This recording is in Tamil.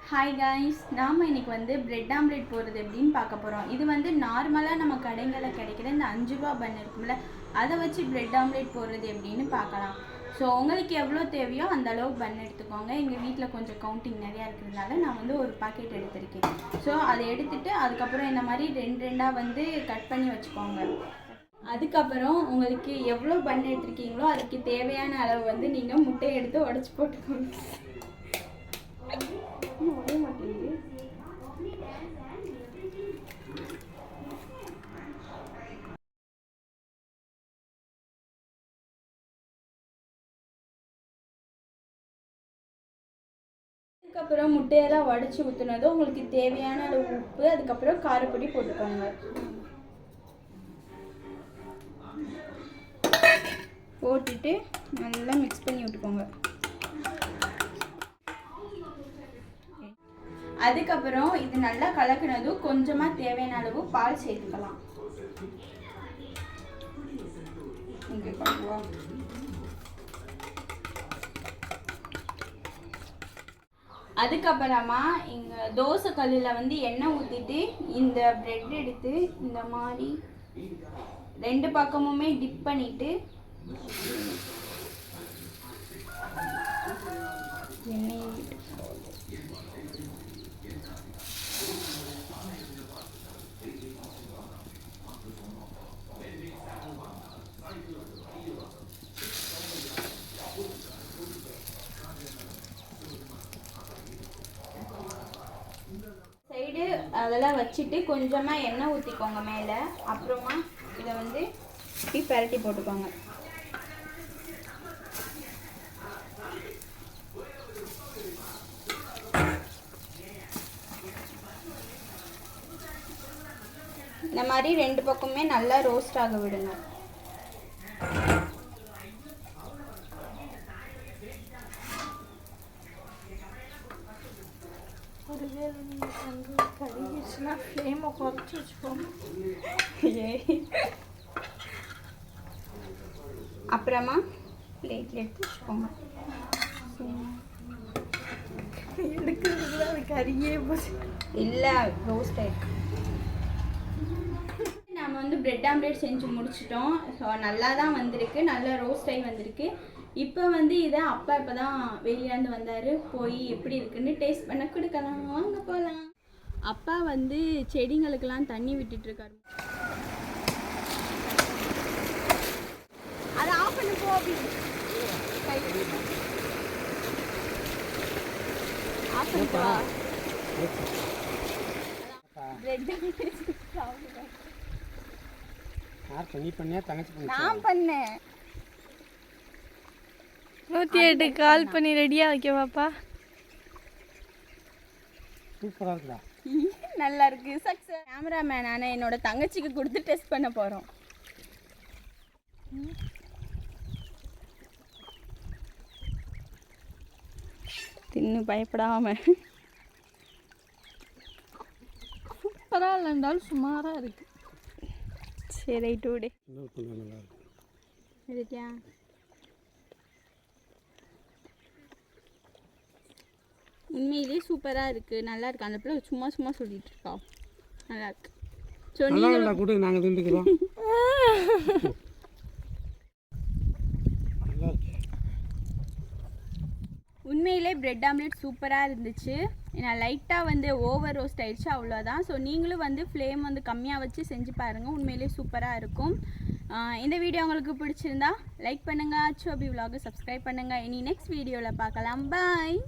ஹாய் காய்ஸ், நாம் இன்றைக்கி வந்து பிரெட் ஆம்லேட் போடுறது எப்படின்னு பார்க்க போகிறோம். இது வந்து நார்மலாக நம்ம கடைகளில் கிடைக்கிற இந்த 5 ரூபா பன் இருக்கும்ல, அதை வச்சு பிரெட் ஆம்லேட் போடுறது எப்படின்னு பார்க்கலாம். ஸோ உங்களுக்கு எவ்வளோ தேவையோ அந்த அளவுக்கு பன் எடுத்துக்கோங்க. எங்கள் வீட்டில் கொஞ்சம் கவுண்டிங் நிறையா இருக்கிறதுனால நான் வந்து ஒரு பாக்கெட் எடுத்திருக்கேன். ஸோ அதை எடுத்துகிட்டு அதுக்கப்புறம் இந்த மாதிரி ரெண்டாக வந்து கட் பண்ணி வச்சுக்கோங்க. அதுக்கப்புறம் உங்களுக்கு எவ்வளோ பன் எடுத்துருக்கீங்களோ அதுக்கு தேவையான அளவு வந்து நீங்கள் முட்டையை எடுத்து உடச்சி போட்டுக்கோங்க. ஒரே மாட்டேங்குது. அதுக்கப்புறம் முட்டையெல்லாம் உடச்சி ஊற்றுனதும் உங்களுக்கு தேவையான அளவு உப்பு, அதுக்கப்புறம் காரப்பொடி போட்டுக்கோங்க. போட்டுட்டு நல்லா மிக்ஸ் பண்ணி விட்டுக்கோங்க. அதுக்கப்புறம் இது நல்லா கலக்கினதும் கொஞ்சமாக தேவையான அளவு பால் சேர்த்துக்கலாம். அதுக்கப்புறமா இங்கே தோசை கல்லில் வந்து எண்ணெய் ஊற்றிட்டு இந்த பிரெட் எடுத்து இந்த மாதிரி 2 பக்கமுமே டிப் பண்ணிவிட்டு சைடு அதெல்லாம் வச்சுட்டு கொஞ்சமாக எண்ணெய் ஊற்றிக்கோங்க மேலே. அப்புறமா இதை வந்து இப்படி பரட்டி போட்டுக்கோங்க. இந்த மாதிரி 2 பக்கமே நல்லா ரோஸ்ட் ஆக விடுங்க. அப்புறமா பிளேட்ல எடுத்து வச்சுக்கோங்க. இல்லை, ரோஸ்ட் ஆயிருக்கு. நம்ம வந்து பிரெட் ஆம்லேட் செஞ்சு முடிச்சிட்டோம். ஸோ நல்லா தான் வந்திருக்கு, நல்லா ரோஸ்ட் ஆகி வந்திருக்கு. இப்போ வந்து இதை அப்பா இப்போ தான் வெளியிலேருந்து வந்தார். போய் எப்படி இருக்குன்னு டேஸ்ட் பண்ண கொடுக்கலாம். வாங்க போகலாம். அப்பா வந்து செடிங்களுக்கெல்லாம் தண்ணி விட்டுட்ருக்காரு. அதை ஆஃப் பண்ணி போ. அப்படி ஆஃப் பண்ணி போ. நான் பண்ணேன். 108 கால் பண்ணி ரெடியா வைக்க பாப்பா. சூப்பரா இருக்குடா. நல்லா இருக்கு. சக்சஸ். கேமராமேன் நானே என்னோட தங்கச்சிக்கு கொடுத்து டெஸ்ட் பண்ண போறோம். தின்னு பயப்படாம. சூப்பரா இல்லைன்றாலும் சுமாரா இருக்கு. சரி, டூடே இருக்கா? உண்மையிலே சூப்பராக இருக்குது, நல்லா இருக்கு. அந்த பிள்ளை சும்மா சும்மா சொல்லிட்டு இருக்கா. நல்லா இருக்கு. ஸோ நீங்கள் கூட நாங்கள் திண்டுக்கிறோம். உண்மையிலே பிரெட் ஆம்லேட் சூப்பராக இருந்துச்சு. நான் லைட்டாக வந்து ஓவர் ரோஸ்ட் ஆயிடுச்சு, அவ்வளோதான். ஸோ நீங்களும் வந்து ஃப்ளேம் வந்து கம்மியாக வச்சு செஞ்சு பாருங்கள். உண்மையிலே சூப்பராக இருக்கும். இந்த வீடியோ உங்களுக்கு பிடிச்சிருந்தா லைக் பண்ணுங்கள். அச்சு அபி விலாகை சப்ஸ்கிரைப் பண்ணுங்கள். இனி நெக்ஸ்ட் வீடியோவில் பார்க்கலாம். பாய்.